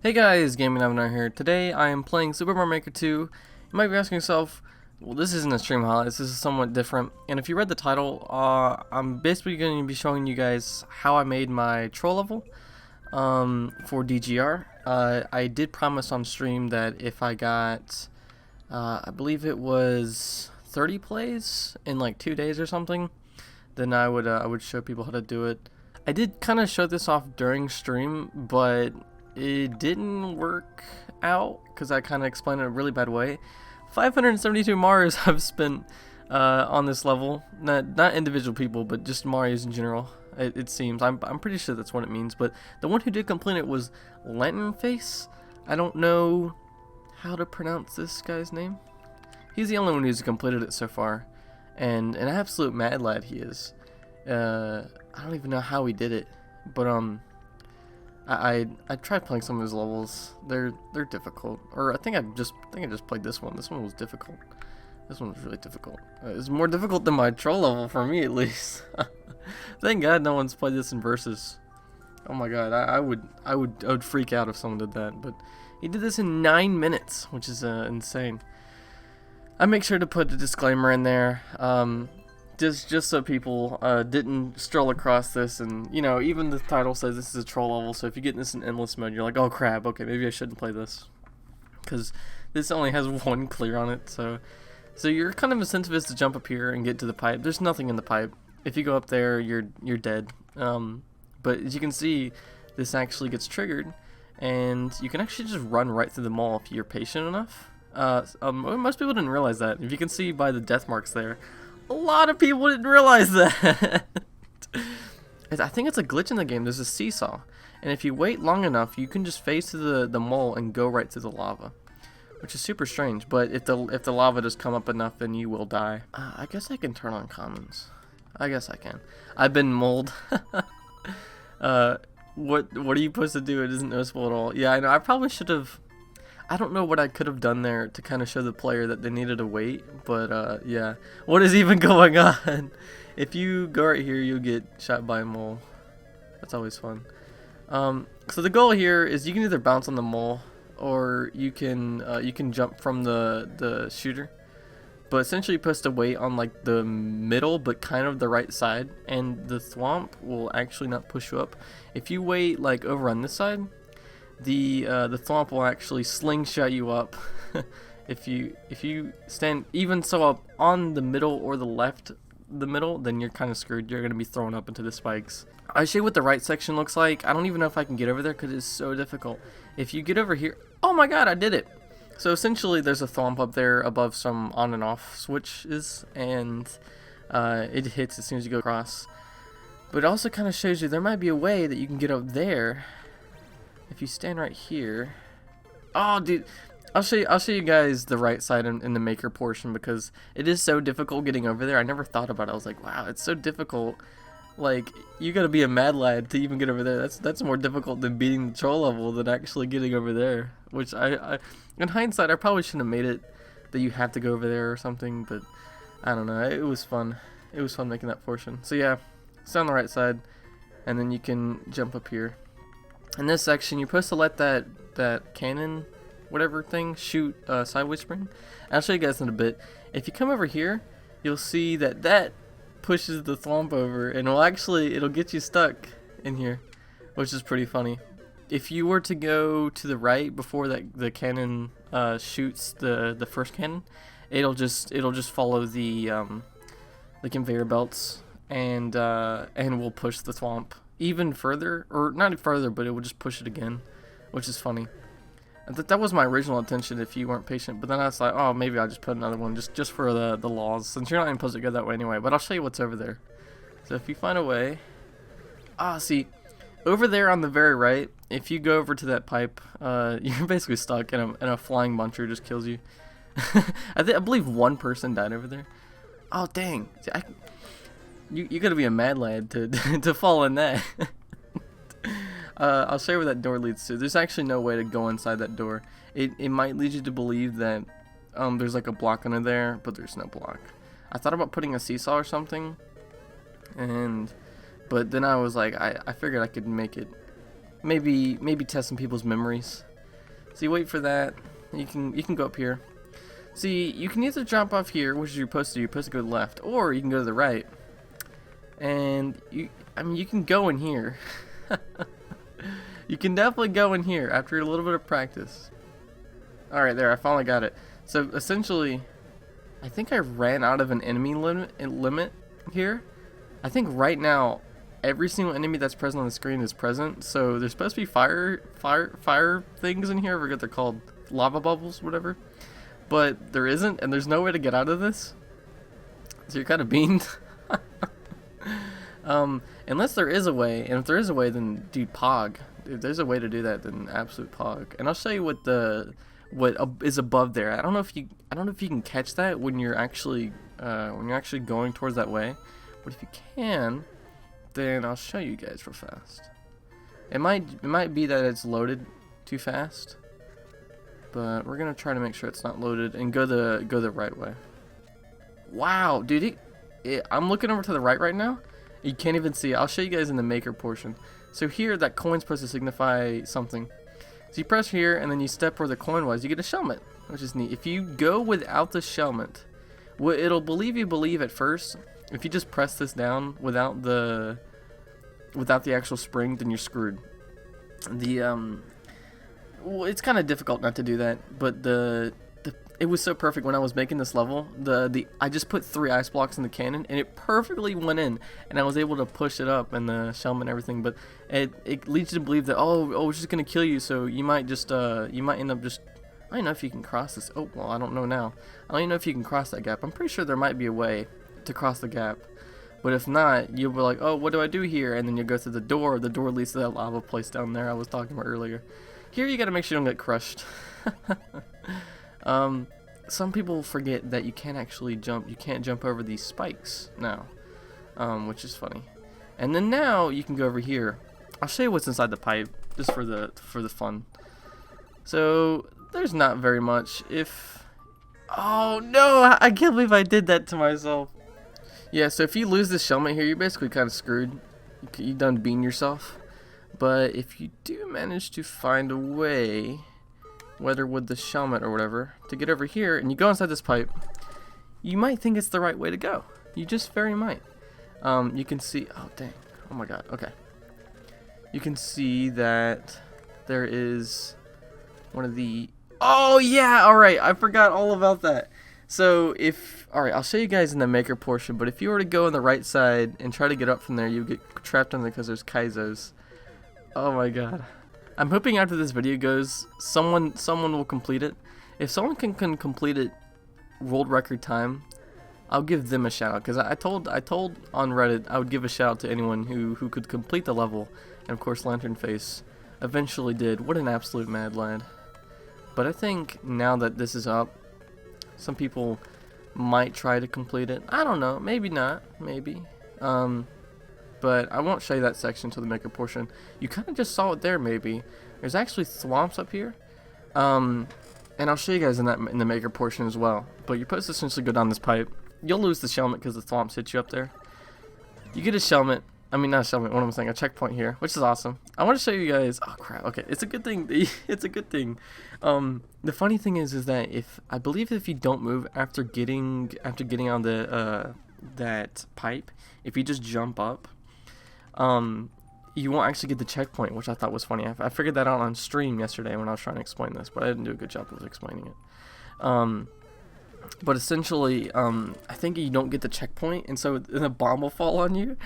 Hey guys, GamingDominari here. Today I am playing Super Mario Maker 2. You might be asking yourself, well, this isn't a stream highlights, this is somewhat different. And if you read the title, I'm basically going to be showing you guys how I made my troll level for DGR. I did promise on stream that if I got, I believe it was 30 plays in like 2 days or something, then I would show people how to do it. I did kind of show this off during stream, but it didn't work out because I kind of explained it in a really bad way. 572 Marios I've spent on this level, not individual people, but just Marios in general. It seems I'm pretty sure that's what it means. But the one who did complete it was Lantern Face. I don't know how to pronounce this guy's name. He's the only one who's completed it so far, and an absolute mad lad he is. I don't even know how he did it, but I tried playing some of his levels. They're difficult. Or I think I just played this one. This one was difficult. This one was really difficult. It's more difficult than my troll level for me, at least. Thank God no one's played this in versus. Oh my God, I would freak out if someone did that. But he did this in 9 minutes, which is insane. I make sure to put a disclaimer in there. Just so people didn't stroll across this, and you know, even the title says this is a troll level, so if you get this in endless mode, you're like, oh crap, okay, maybe I shouldn't play this, because this only has one clear on it, so you're kind of incentivized to jump up here and get to the pipe. There's nothing in the pipe. If you go up there, you're dead. But as you can see, this actually gets triggered, and you can actually just run right through the mall if you're patient enough. Most people didn't realize that. If you can see by the death marks there, a lot of people didn't realize that. I think it's a glitch in the game. There's a seesaw, and if you wait long enough, you can just phase to the mole and go right to the lava, which is super strange. But if the lava does come up enough, then you will die. I guess I can turn on commons. I guess I can. I've been mold. What are you supposed to do? It isn't noticeable at all. Yeah, I know. I probably should have. I don't know what I could have done there to kind of show the player that they needed to wait, but yeah. What is even going on? If you go right here, you'll get shot by a mole. That's always fun. So the goal here is you can either bounce on the mole, or you can jump from the shooter. But essentially, you're supposed to wait on like the middle, but kind of the right side, and the thwomp will actually not push you up. If you wait like over on this side, the thwomp will actually slingshot you up. if you stand even so up on the middle or the middle, then you're kind of screwed. You're gonna be thrown up into the spikes. I'll show you what the right section looks like. I don't even know if I can get over there because it's so difficult. If you get over here, oh my God, I did it. So essentially, there's a thwomp up there above some on and off switches, and it hits as soon as you go across. But it also kind of shows you there might be a way that you can get up there. If you stand right here, oh dude, I'll show you guys the right side in the maker portion, because it is so difficult getting over there. I never thought about it. I was like, wow, it's so difficult. Like, you gotta be a mad lad to even get over there. That's more difficult than beating the troll level than actually getting over there. Which I in hindsight, I probably shouldn't have made it that you have to go over there or something. But I don't know. It was fun. It was fun making that portion. So yeah, stay on the right side, and then you can jump up here. In this section, you're supposed to let that cannon, whatever thing, shoot sideways spring. I'll show you guys in a bit. If you come over here, you'll see that pushes the thwomp over, and it'll get you stuck in here, which is pretty funny. If you were to go to the right before the cannon shoots the first cannon, it'll just follow the conveyor belts, and will push the thwomp even further, or not further, but it would just push it again, which is funny. That was my original intention if you weren't patient, but then I was like, oh, maybe I'll just put another one just for the laws, since you're not even supposed to go that way anyway. But I'll show you what's over there. So if you find a way, see, over there on the very right, if you go over to that pipe, you're basically stuck, and a flying muncher just kills you. I believe one person died over there. Oh dang! See, you gotta be a mad lad to to fall in that. I'll show you where that door leads to. There's actually no way to go inside that door. It might lead you to believe that there's like a block under there, but there's no block. I thought about putting a seesaw or something, but then I was like, I figured I could make it maybe test some people's memories. So you wait for that. You can go up here. See, you can either jump off here, which is you're supposed to do. You're supposed to go to the left, or you can go to the right. And I mean, you can go in here. You can definitely go in here after a little bit of practice. All right, there. I finally got it. So essentially, I think I ran out of an enemy limit here. I think right now every single enemy that's present on the screen is present. So there's supposed to be fire things in here. I forget what they're called, lava bubbles, whatever. But there isn't, and there's no way to get out of this. So you're kind of beamed. Unless there is a way, and if there is a way, then dude, pog. If there's a way to do that, then absolute pog. And I'll show you what is above there. I don't know if you can catch that when you're actually going towards that way. But if you can, then I'll show you guys real fast. It might be that it's loaded too fast, but we're gonna try to make sure it's not loaded and go the right way. Wow, dude, I'm looking over to the right now. You can't even see it. I'll show you guys in the maker portion. So here, that coin's supposed to signify something. So you press here, and then you step where the coin was. You get a shelmet, which is neat. If you go without the shelmet, it'll believe you believe at first. If you just press this down without the actual spring, then you're screwed. Well, it's kind of difficult not to do that, but it was so perfect when I was making this level. I just put 3 ice blocks in the cannon, and it perfectly went in, and I was able to push it up and the shelmet and everything. But it leads you to believe that it's just gonna kill you, so you might end up just. I don't know if you can cross this. Oh well, I don't know now. I don't even know if you can cross that gap. I'm pretty sure there might be a way to cross the gap, but if not, you'll be like, oh, what do I do here? And then you'll go through the door. The door leads to that lava place down there I was talking about earlier. Here you gotta make sure you don't get crushed. Some people forget that you can't actually jump. You can't jump over these spikes now, which is funny. And then now you can go over here. I'll show you what's inside the pipe, just for the fun. So there's not very much. Oh no, I can't believe I did that to myself. Yeah, so if you lose this shelmet here, you're basically kind of screwed. You done beamed yourself. But if you do manage to find a way, whether with the shelmet or whatever, to get over here, and you go inside this pipe, you might think it's the right way to go. You just very might. You can see, oh dang, oh my god, okay. You can see that there is one of the, oh yeah, alright, I forgot all about that. So alright, I'll show you guys in the maker portion, but if you were to go on the right side and try to get up from there, you get trapped on there because there's kaizos. Oh my god. I'm hoping after this video goes, someone will complete it. If someone can complete it world record time, I'll give them a shout out, because I told on Reddit I would give a shout out to anyone who could complete the level, and of course Lanternface eventually did. What an absolute mad lad. But I think now that this is up, some people might try to complete it. I don't know, maybe not, maybe. But I won't show you that section to the maker portion. You kind of just saw it there, maybe. There's actually thwomps up here. And I'll show you guys in the maker portion as well. But you're supposed to essentially go down this pipe. You'll lose the shelmet because the thwomps hit you up there. You get a shelmet. I mean, not a shelmet, what am I saying? A checkpoint here, which is awesome. I want to show you guys. Oh crap. Okay, it's a good thing. It's a good thing. The funny thing is that I believe if you don't move after getting on that pipe, if you just jump up, you won't actually get the checkpoint, which I thought was funny. I figured that out on stream yesterday when I was trying to explain this, but I didn't do a good job of explaining it. But essentially, I think you don't get the checkpoint, and so the bomb will fall on you,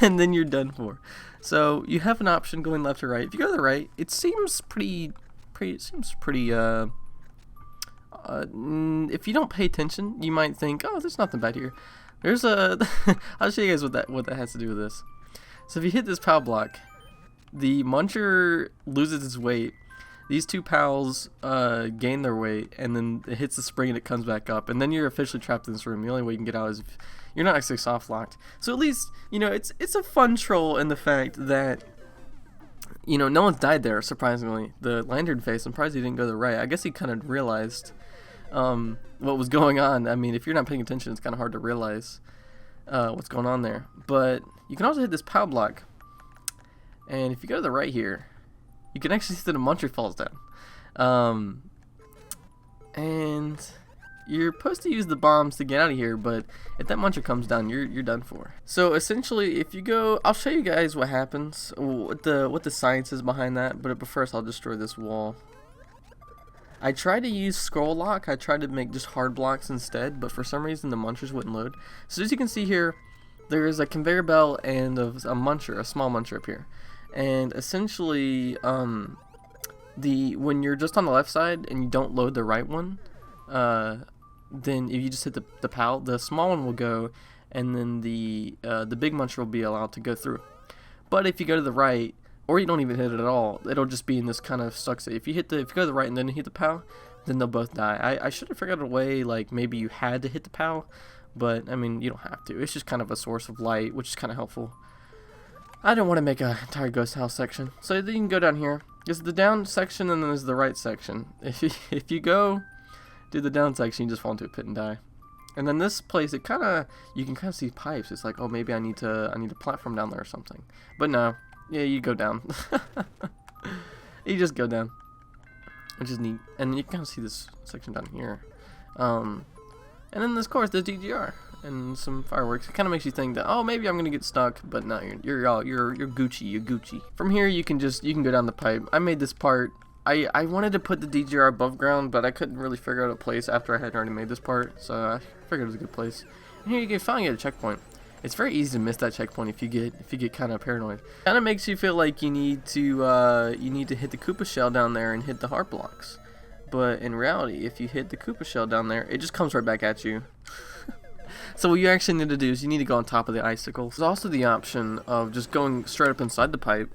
and then you're done for. So you have an option going left or right. If you go to the right, it seems pretty. If you don't pay attention, you might think, oh, there's nothing bad here. There's a. I'll show you guys what that has to do with this. So if you hit this POW block, the muncher loses its weight. These two POWs gain their weight, and then it hits the spring and it comes back up, and then you're officially trapped in this room. The only way you can get out is if you're not actually soft locked. So at least, you know, it's a fun troll in the fact that, you know, no one's died there, surprisingly. The Lanternface, I'm surprised he didn't go to the right. I guess he kind of realized what was going on. I mean, if you're not paying attention, it's kind of hard to realize what's going on there. But you can also hit this POW block, and if you go to the right here, you can actually see that a muncher falls down. And you're supposed to use the bombs to get out of here, but if that muncher comes down, you're done for. So essentially, if you go, I'll show you guys what happens, what the science is behind that. But first, I'll destroy this wall. I tried to use scroll lock. I tried to make just hard blocks instead, but for some reason the munchers wouldn't load. So as you can see here, there is a conveyor belt and a muncher, a small muncher up here. And essentially, when you're just on the left side and you don't load the right one, then if you just hit the PAL, the small one will go, and then the big muncher will be allowed to go through. But if you go to the right, or you don't even hit it at all, it'll just be in this kind of stuck state. If you go to the right and then hit the PAL, then they'll both die. I should have figured out a way, like maybe you had to hit the PAL, but I mean, you don't have to. It's just kind of a source of light, which is kind of helpful. I don't want to make an entire ghost house section, so then you can go down here. There's the down section and then there's the right section. If you go do the down section, you just fall into a pit and die. And then this place, you can kind of see pipes. It's like, oh, maybe I need a platform down there or something. But no. Yeah, you go down. You just go down, which is neat. And you can kind of see this section down here. And then of course the DGR and some fireworks. It kind of makes you think that, oh, maybe I'm gonna get stuck, but no, you're Gucci. You're Gucci. From here, you can go down the pipe. I made this part. I wanted to put the DGR above ground, but I couldn't really figure out a place after I had already made this part. So I figured it was a good place. And here you can finally get a checkpoint. It's very easy to miss that checkpoint if you get kind of paranoid. Kind of makes you feel like you need to hit the Koopa shell down there and hit the heart blocks. But in reality, if you hit the Koopa shell down there, it just comes right back at you. So what you actually need to do is you need to go on top of the icicles. There's also the option of just going straight up inside the pipe,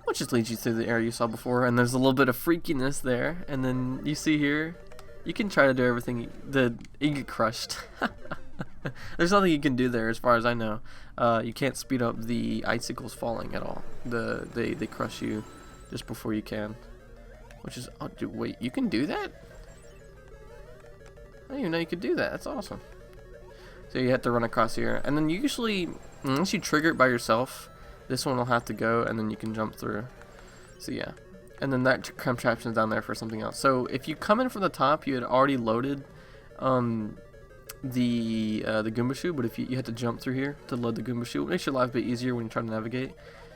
which just leads you through the area you saw before. And there's a little bit of freakiness there. And then you see here, you can try to do everything. You get crushed. There's nothing you can do there, as far as I know. You can't speed up the icicles falling at all. They crush you just before you can. Which is, oh, dude, wait, you can do that? I didn't even know you could do that. That's awesome. So you have to run across here, and then usually, unless you trigger it by yourself, this one will have to go, and then you can jump through. So yeah, and then that contraption is down there for something else. So if you come in from the top, you had already loaded the Goomba shoe, but if you have to jump through here to load the Goomba shoe, it makes your life a bit easier when you're trying to navigate.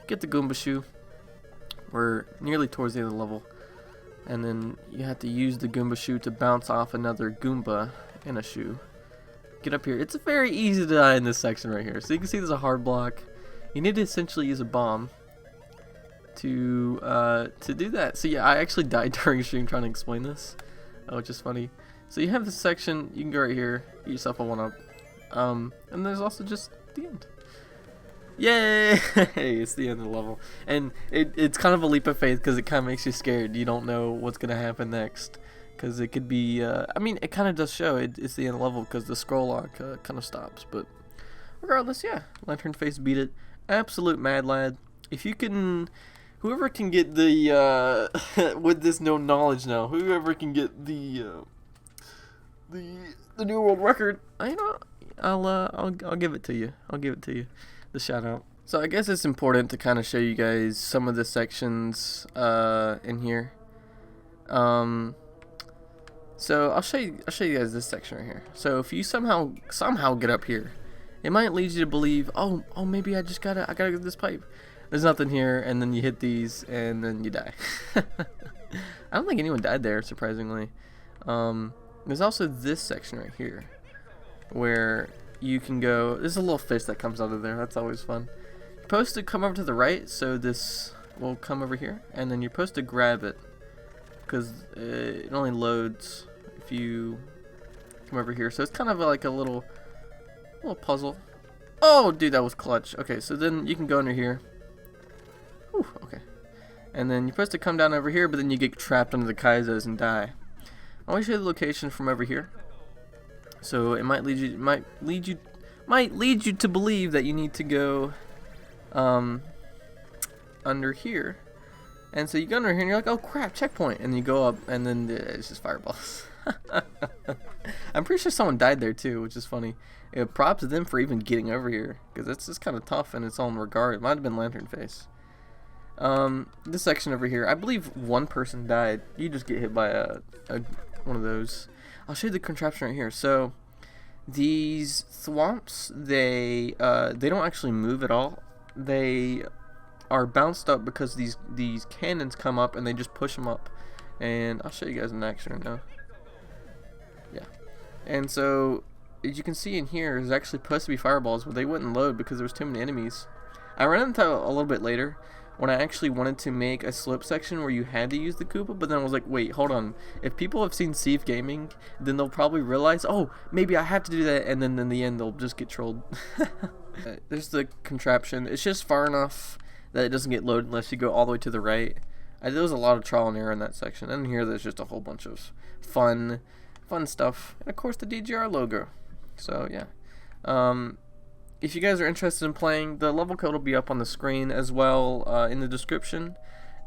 Get the Goomba shoe. We're nearly towards the end of the level, and then you have to use the Goomba shoe to bounce off another Goomba in a shoe. Get up here. It's very easy to die in this section right here. So you can see there's a hard block. You need to essentially use a bomb to do that. So yeah, I actually died during stream trying to explain this, which is funny. So you have this section, you can go right here, get yourself a 1-up. And there's also just the end. Yay! It's the end of the level. And it's kind of a leap of faith because it kind of makes you scared. You don't know what's going to happen next. Because it could be, I mean, it kind of does show it's the end of the level because the scroll lock kind of stops. But regardless, yeah, Lantern Face beat it. Absolute mad lad. If you can, whoever can get the, with this no knowledge now, whoever can get the new world record, I'll give it to you. I'll give it to you. The shout out. So I guess it's important to kind of show you guys some of the sections in here. So I'll show you guys this section right here. So if you somehow get up here, it might lead you to believe, oh maybe I gotta get this pipe. There's nothing here, and then you hit these, and then you die. I don't think anyone died there, surprisingly. There's also this section right here, where you can go. There's a little fish that comes out of there. That's always fun. You're supposed to come over to the right, so this will come over here, and then you're supposed to grab it, because it only loads if you come over here. So it's kind of like a little puzzle. Oh, dude, that was clutch. Okay, so then you can go under here. Whew, okay. And then you're supposed to come down over here, but then you get trapped under the kaizos and die. I want to show you the location from over here. So it might lead you to believe that you need to go under here. And so you go under here and you're like, oh crap, checkpoint, and you go up and then it's just fireballs. I'm pretty sure someone died there too, which is funny. Props to them for even getting over here, because it's just kind of tough in its own regard. It might have been Lantern Face. This section over here, I believe one person died. You just get hit by a one of those. I'll show you the contraption right here. So these thwomps, they don't actually move at all. They are bounced up because these cannons come up and they just push them up. And I'll show you guys in action right now. Yeah. And so as you can see in here, there's actually supposed to be fireballs, but they wouldn't load because there was too many enemies. I ran into a little bit later when I actually wanted to make a slope section where you had to use the Koopa, but then I was like, wait, hold on. If people have seen Steve Gaming, then they'll probably realize, oh, maybe I have to do that, and then in the end they'll just get trolled. There's the contraption. It's just far enough that it doesn't get loaded unless you go all the way to the right. There was a lot of trial and error in that section, and here there's just a whole bunch of fun stuff, and of course the DGR logo. So yeah. If you guys are interested in playing, the level code will be up on the screen as well in the description.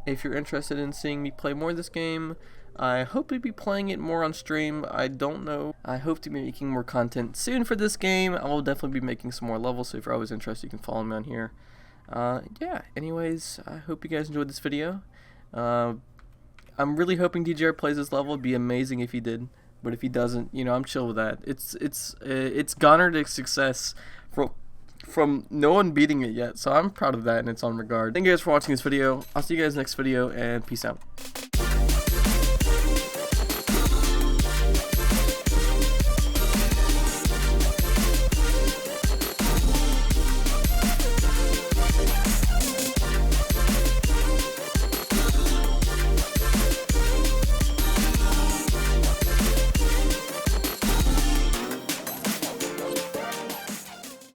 If you're interested in seeing me play more of this game, I hope to be playing it more on stream. I don't know. I hope to be making more content soon for this game. I will definitely be making some more levels, so if you're always interested, you can follow me on here. Yeah, anyways, I hope you guys enjoyed this video. I'm really hoping DGR plays this level. It'd be amazing if he did. But if he doesn't, you know, I'm chill with that. It's garnered a success from no one beating it yet, so I'm proud of that, and it's on regard. Thank you guys for watching this video. I'll see you guys next video, and peace out.